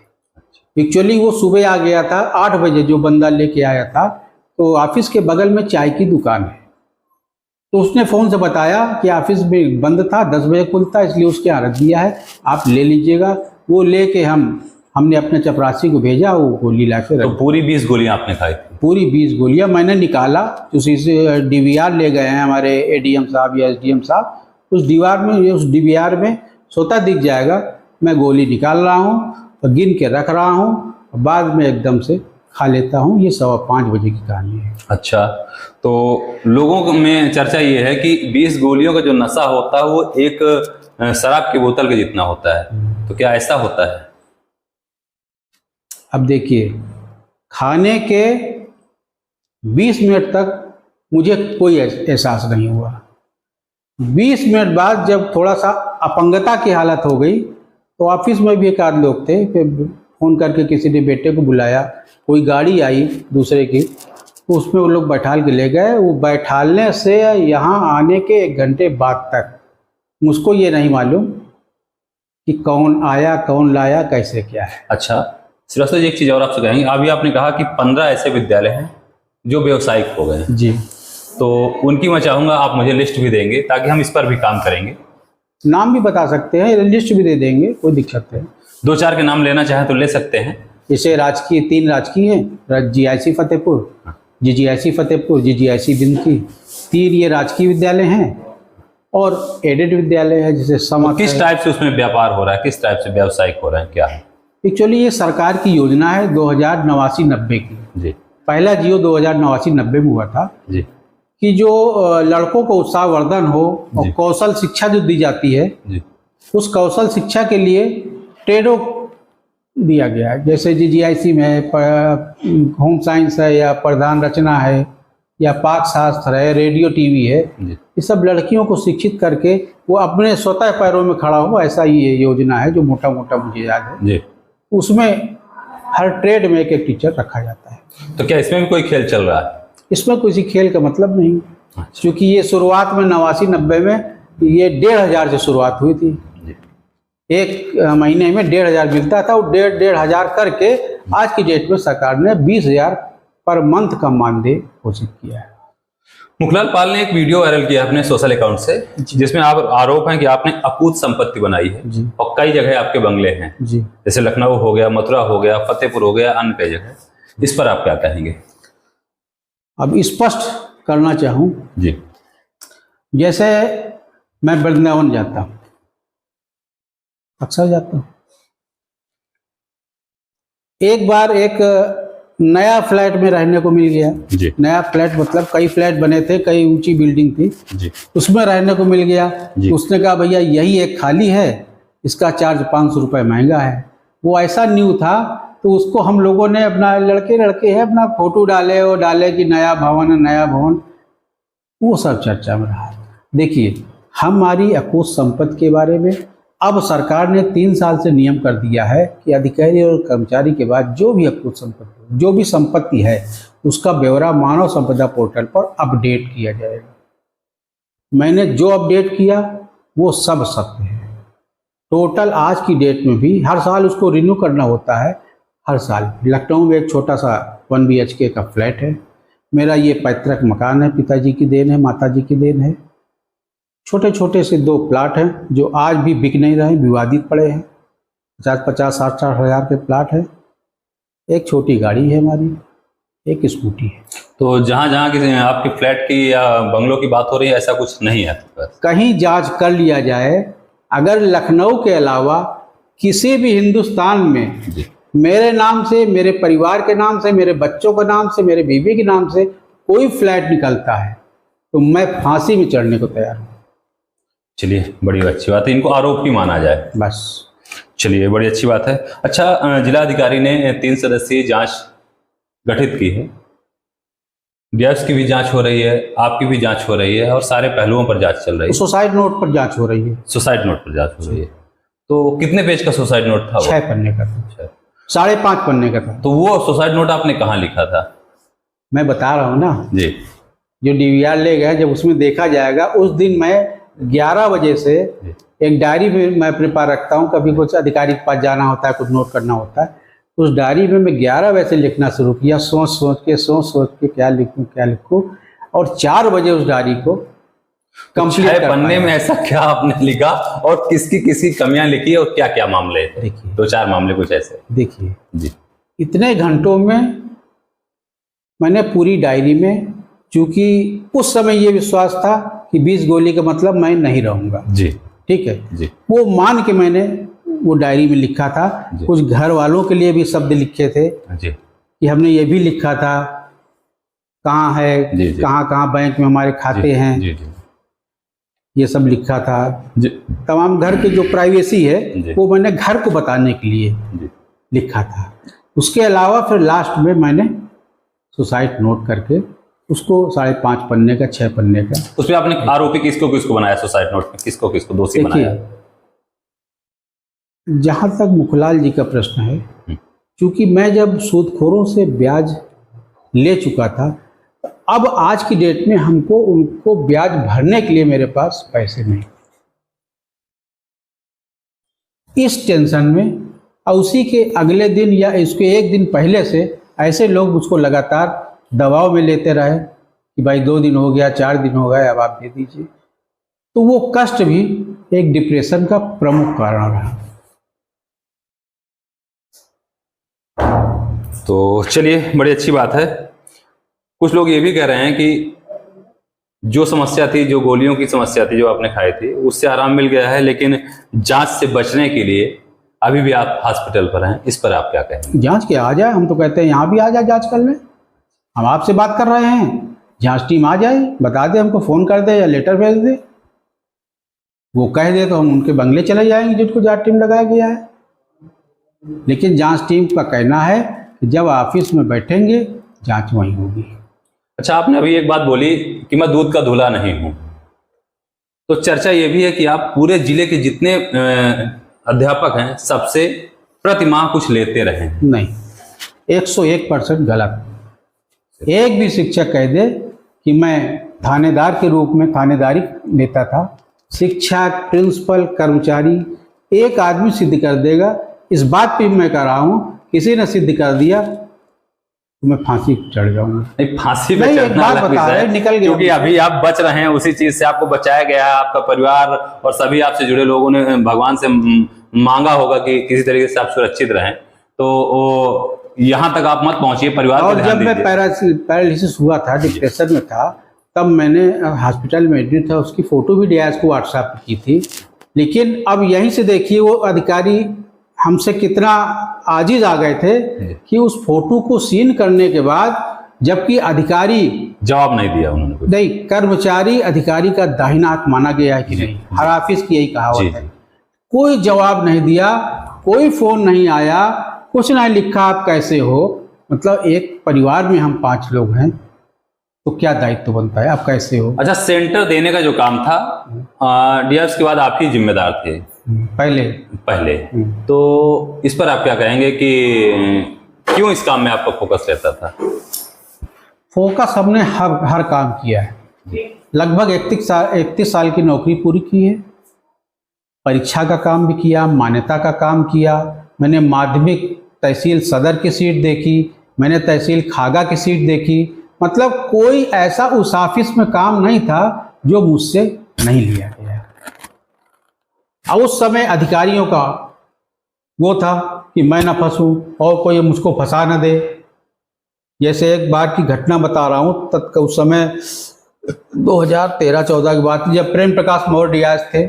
एक्चुअली वो सुबह आ गया था 8 बजे, जो बंदा लेके आया था, तो ऑफिस के बगल में चाय की दुकान है, तो उसने फ़ोन से बताया कि ऑफिस में बंद था, 10 बजे खुलता, इसलिए उसके यहाँ रख दिया है, आप ले लीजिएगा। वो लेके हमने अपने चपरासी को भेजा, वो गोली ला के तो पूरी 20 गोलियां आपने खाई थी? पूरी 20 गोलियां मैंने निकाला। उसी से DVR ले गए हैं हमारे ADM साहब या SDM साहब, उस DVR में सोता दिख जाएगा, मैं गोली निकाल रहा हूँ और गिन के रख रहा हूँ, बाद में एकदम से खा लेता हूँ। ये 5:15 बजे की कहानी है। अच्छा, तो लोगों में चर्चा ये है कि 20 गोलियों का जो नशा होता है वो एक शराब की बोतल के जितना होता है, तो क्या ऐसा होता है? अब देखिए, खाने के 20 मिनट तक मुझे कोई एहसास नहीं हुआ। 20 मिनट बाद जब थोड़ा सा अपंगता की हालत हो गई, तो ऑफिस में भी एक आध लोग थे, फिर फ़ोन करके किसी ने बेटे को बुलाया, कोई गाड़ी आई दूसरे की, तो उसमें वो लोग बैठाल के ले गए। वो बैठालने से यहाँ आने के 1 घंटे बाद तक मुझको ये नहीं मालूम कि कौन आया, कौन लाया, कैसे क्या है। अच्छा श्रीवास्तव जी, एक चीज़ और आपसे कहेंगे, अभी आपने कहा कि 15 ऐसे विद्यालय हैं जो व्यावसायिक हो गए हैं जी, तो उनकी मैं चाहूँगा आप मुझे लिस्ट भी देंगे ताकि हम इस पर भी काम करेंगे। नाम भी बता सकते हैं, लिस्ट भी दे देंगे, कोई दिक्कत नहीं। 2-4 के नाम लेना चाहें तो ले सकते हैं। जैसे राजकीय, 3 राजकीय हैं, GIC Fatehpur, GGIC Fatehpur, GGIC Bindki, 3 ये राजकीय विद्यालय हैं, और एडेड विद्यालय है जैसे समक। किस टाइप से उसमें व्यापार हो रहा है, किस टाइप से व्यावसायिक हो रहा है, क्या है? एक्चुअली ये सरकार की योजना है 2089-90 की। जी पहला जियो 2089-90 में हुआ था जी कि जो लड़कों को उत्साहवर्धन हो और जी। कौशल शिक्षा जो दी जाती है, जी उस कौशल शिक्षा के लिए ट्रेडों दिया गया है। जैसे GGIC में होम साइंस है, या प्रधान रचना है, या पाक शास्त्र है, रेडियो TV है, जी ये सब लड़कियों को शिक्षित करके वो अपने स्वतः पैरों में खड़ा हो, ऐसा ये योजना है जो मोटा मोटा मुझे याद है। जी। उसमें हर ट्रेड में एक टीचर रखा जाता है। तो क्या इसमें भी कोई खेल चल रहा है? इसमें किसी खेल का मतलब नहीं, अच्छा। क्योंकि ये शुरुआत में 89-90 में ये 1,500 से शुरुआत हुई थी। जी। एक महीने में 1,500 मिलता था, वो 1,500 करके आज की डेट में सरकार ने 20,000 पर मंथ का मानदेय घोषित किया है। मुखलाल पाल ने एक वीडियो वायरल किया अपने सोशल अकाउंट से, जिसमें आप आरोप है कि आपने अकूत संपत्ति बनाई है जी। और कई जगह आपके बंगले हैं, जी, जैसे लखनऊ हो गया, मथुरा हो गया, फतेहपुर हो गया, अन्य कई जगह। इस पर आप क्या कहेंगे? अब स्पष्ट करना चाहूँ, जी जैसे मैं वृंदावन जाता हूँ, अक्सर जाता हूँ। एक बार एक नया फ्लैट में रहने को मिल गया। जी नया फ्लैट मतलब कई फ्लैट बने थे, कई ऊंची बिल्डिंग थी, जी उसमें रहने को मिल गया। जी। उसने कहा भैया यही एक खाली है, इसका चार्ज 500 रुपये महंगा है। वो ऐसा न्यू था, तो उसको हम लोगों ने अपना लड़के है अपना फोटो डाले कि नया भवन है, नया भवन, वो सब चर्चा में रहा। देखिए, हमारी अकूत संपत्ति के बारे में अब सरकार ने 3 साल से नियम कर दिया है कि अधिकारी और कर्मचारी के बाद जो भी अकूत संपत्ति, जो भी संपत्ति है, उसका ब्यौरा मानव संपदा पोर्टल पर अपडेट किया जाएगा। मैंने जो अपडेट किया वो सब सत्य है। टोटल आज की डेट में भी हर साल उसको रिन्यू करना होता है। हर साल लखनऊ में एक छोटा सा 1 BHK का फ्लैट है। मेरा ये पैतृक मकान है, पिताजी की देन है, माताजी की देन है। छोटे छोटे से 2 प्लाट हैं जो आज भी बिक नहीं रहे, विवादित पड़े हैं। 50-50, 60-60 हज़ार के प्लाट है। एक छोटी गाड़ी है हमारी, एक स्कूटी है। तो जहाँ जहाँ की आपके फ्लैट की या बंगलों की बात हो रही है, ऐसा कुछ नहीं है? कहीं जांच कर लिया जाए, अगर लखनऊ के अलावा किसी भी हिंदुस्तान में जी मेरे नाम से, मेरे परिवार के नाम से, मेरे बच्चों के नाम से, मेरे बीवी के नाम से कोई फ्लैट निकलता है तो मैं फांसी में चढ़ने को तैयार हूँ। चलिए, बड़ी अच्छी बात है, इनको आरोपी माना जाए बस। चलिए, बड़ी अच्छी बात है। अच्छा, जिलाधिकारी ने 3 सदस्यीय जांच गठित की है, डीएस की भी जांच हो रही है, आपकी भी जांच हो रही है और सारे पहलुओं पर जांच चल रही है। सुसाइड नोट पर जांच हो रही है। सुसाइड नोट पर जांच हो रही है। तो कितने पेज का सुसाइड नोट था? 6 पन्ने का था, 5.5 पन्ने का था। तो वो सुसाइड नोट आपने कहाँ लिखा था? मैं बता रहा हूँ ना जी, जो डीवीआर ले गए, जब उसमें देखा जाएगा, उस दिन मैं 11 बजे से एक डायरी में मैं अपने पास रखता हूँ, कभी कुछ अधिकारी के पास जाना होता है, कुछ नोट करना होता है, उस डायरी में मैं 11 बजे से लिखना शुरू किया, सोच सोच के क्या लिखूं और 4 बजे उस डायरी को कंप्लीट कर पन्ने पाया। में ऐसा क्या आपने लिखा और किसकी कमियां लिखी और क्या क्या मामले? देखिए, 2-4 मामले कुछ ऐसे। देखिए जी, इतने घंटों में मैंने पूरी डायरी में, चूंकि उस समय ये विश्वास था कि 20 गोली का मतलब मैं नहीं रहूंगा, जी, ठीक है जी, वो मान के मैंने वो डायरी में लिखा था। कुछ घर वालों के लिए भी शब्द लिखे थे जी, कि हमने ये भी लिखा था कहाँ है, कहाँ बैंक में हमारे खाते हैं, जी, जी, ये सब लिखा था। जी, तमाम घर की जो प्राइवेसी है जी, वो मैंने घर को बताने के लिए जी, लिखा था। उसके अलावा फिर लास्ट में मैंने सुसाइड नोट करके उसको 5.5 पन्ने का, 6 पन्ने का। उसमें आपने आरोपी किसको किसको बनाया? सुसाइड नोट में किसको किसको दोषी बनाया? जहाँ तक मुखलाल जी का प्रश्न है, क्योंकि मैं जब सूदखोरों से ब्याज ले चुका था, अब आज की डेट में हमको उनको ब्याज भरने के लिए मेरे पास पैसे नहीं, इस टेंशन में, और उसी के अगले दिन या इसके एक दिन पहले से ऐसे लोग मुझको लगातार दबाव में लेते रहे कि भाई 2 दिन हो गया, 4 दिन हो गए, अब आप दे दीजिए। तो वो कष्ट भी एक डिप्रेशन का प्रमुख कारण रहा। तो चलिए, बड़ी अच्छी बात है। कुछ लोग ये भी कह रहे हैं कि जो समस्या थी, जो गोलियों की समस्या थी जो आपने खाई थी, उससे आराम मिल गया है, लेकिन जांच से बचने के लिए अभी भी आप हॉस्पिटल पर हैं। इस पर आप क्या कहेंगे? जांच के आ जाए, हम तो कहते हैं यहाँ भी आ जाए जांच कर ले। हम आपसे बात कर रहे हैं, जांच टीम आ जाए, बता दे, हमको फ़ोन कर दे या लेटर भेज दे, वो कह दे तो हम उनके बंगले चले जाएंगे जिनको जांच टीम लगाया गया है। लेकिन जांच टीम का कहना है कि जब ऑफिस में बैठेंगे जांच वहीं होगी। अच्छा, आपने अभी एक बात बोली कि मैं दूध का धुला नहीं हूं, तो चर्चा ये भी है कि आप पूरे जिले के जितने अध्यापक हैं सबसे प्रति माह कुछ लेते रहे हैं। नहीं, 101% गलत। एक भी शिक्षक कह दे कि मैं थानेदार के रूप में थानेदारी लेता था, शिक्षक, प्रिंसिपल, कर्मचारी, एक आदमी सिद्ध कर देगा। इस बात पे मैं कह रहा हूँ, किसी ने सिद्ध कर दिया तो मैं फांसी चढ़ जाऊंगा। नहीं, फांसी पे नहीं, एक चढ़ना बात अलग बता विषय रहे, है, निकल गया। क्योंकि अभी आप बच रहे हैं उसी चीज से, आपको बचाया गया है, आपका परिवार और सभी आपसे जुड़े लोगों ने भगवान से मांगा होगा कि किसी तरीके से आप सुरक्षित रहें। तो यहाँ तक आप मत पहुंचिए, परिवार और जब मैं पैरालिसिस हुआ था, डिप्रेशन में था, तब मैंने हॉस्पिटल में एडमिट था, उसकी फोटो भी डीआईएस को व्हाट्सएप की थी। लेकिन अब यहीं से देखिए वो अधिकारी हमसे कितना आजिज आ गए थे कि उस फोटो को सीन करने के बाद, जबकि अधिकारी जवाब नहीं दिया उन्होंने कुछ। नहीं, कर्मचारी अधिकारी का दाहिना हाथ माना गया है कि नहीं, हर ऑफिस की यही कहावत है। कोई जवाब नहीं दिया, कोई फोन नहीं आया, कुछ नहीं लिखा आप कैसे हो। मतलब एक परिवार में हम 5 लोग हैं तो क्या दायित्व बनता है, आप कैसे हो। अच्छा, सेंटर देने का जो काम था, डीएस के बाद आप ही जिम्मेदार थे पहले, तो इस पर आप क्या कहेंगे कि क्यों इस काम में आपका फोकस रहता था? फोकस हमने हर काम किया है। लगभग 31 साल की नौकरी पूरी की है। परीक्षा का काम भी किया, मान्यता का काम किया। मैंने माध्यमिक तहसील सदर की सीट देखी, मैंने तहसील खागा की सीट देखी। मतलब कोई ऐसा उस ऑफिस में काम नहीं था जो मुझसे नहीं लिया गया। और उस समय अधिकारियों का वो था कि मैं ना फंसूं और कोई मुझको फंसा न दे। जैसे एक बार की घटना बता रहा हूँ, तब उस समय 2013-14 की बात, जब प्रेम प्रकाश मौर्य डीआईएस थे,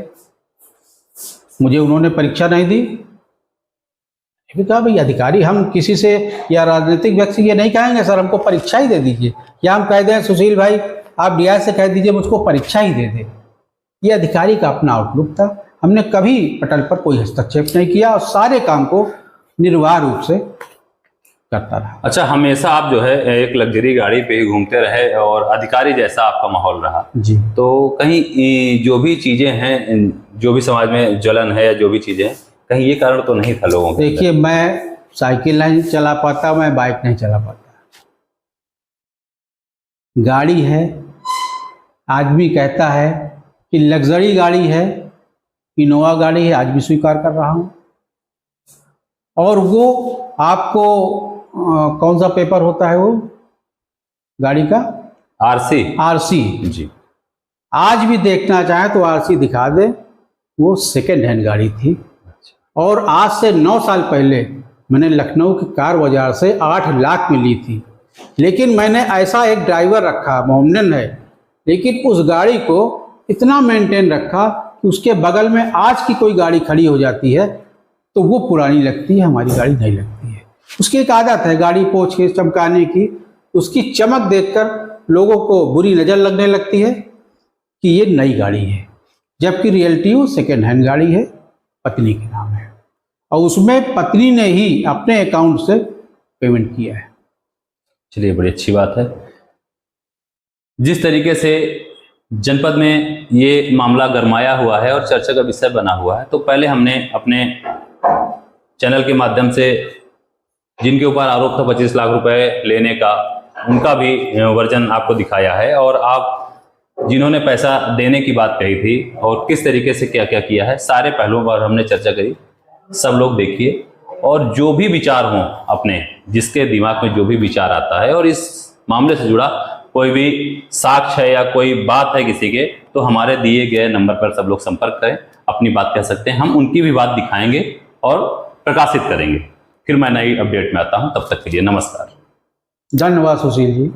मुझे उन्होंने परीक्षा नहीं दी, फिर कहा भाई अधिकारी, हम किसी से या राजनीतिक व्यक्ति से ये नहीं कहेंगे सर हमको परीक्षा ही दे दीजिए, या हम कह दें सुशील भाई आप डीआई से कह दीजिए मुझको परीक्षा ही दे दे। ये अधिकारी का अपना आउटलुक था। हमने कभी पटल पर कोई हस्तक्षेप नहीं किया और सारे काम को निर्वाह रूप से करता रहा। अच्छा, हमेशा आप जो है एक लग्जरी गाड़ी पे ही घूमते रहे और अधिकारी जैसा आपका माहौल रहा जी। तो कहीं जो भी चीजें हैं, जो भी समाज में जलन है या जो भी चीजें हैं, कहीं ये कारण तो नहीं था लोगों को? देखिए, मैं साइकिल नहीं चला पाता, मैं बाइक नहीं चला पाता। गाड़ी है, आदमी कहता है कि लग्जरी गाड़ी है, इनोवा गाड़ी है, आज भी स्वीकार कर रहा हूँ। और वो आपको कौन सा पेपर होता है वो गाड़ी का? आरसी जी। आज भी देखना चाहे तो आरसी दिखा दे, वो सेकेंड हैंड गाड़ी थी। और आज से 9 साल पहले मैंने लखनऊ के कार बाजार से 8 लाख में ली थी। लेकिन मैंने ऐसा एक ड्राइवर रखा, मोमडन है, लेकिन उस गाड़ी को इतना मेंटेन रखा कि उसके बगल में आज की कोई गाड़ी खड़ी हो जाती है तो वो पुरानी लगती है, हमारी गाड़ी नहीं लगती है। उसकी एक आदत है गाड़ी पोंछ के चमकाने की, उसकी चमक देखकर लोगों को बुरी नज़र लगने लगती है कि ये नई गाड़ी है, जबकि रियलिटी वो सेकेंड हैंड गाड़ी है, पत्नी के नाम है, और उसमें पत्नी ने ही अपने अकाउंट से पेमेंट किया है। चलिए, बड़ी अच्छी बात है। जिस तरीके से जनपद में ये मामला गरमाया हुआ है और चर्चा का विषय बना हुआ है, तो पहले हमने अपने चैनल के माध्यम से जिनके ऊपर आरोप था 25 लाख रुपए लेने का, उनका भी वर्जन आपको दिखाया है, और आप जिन्होंने पैसा देने की बात कही थी और किस तरीके से क्या क्या किया है, सारे पहलुओं पर हमने चर्चा करी। सब लोग देखिए और जो भी विचार हों अपने, जिसके दिमाग में जो भी विचार आता है और इस मामले से जुड़ा कोई भी साक्ष्य है या कोई बात है किसी के, तो हमारे दिए गए नंबर पर सब लोग संपर्क करें, अपनी बात कह सकते हैं, हम उनकी भी बात दिखाएंगे और प्रकाशित करेंगे। फिर मैं नई अपडेट में आता हूं, तब तक के लिए नमस्कार। धन्यवाद सुशील जी।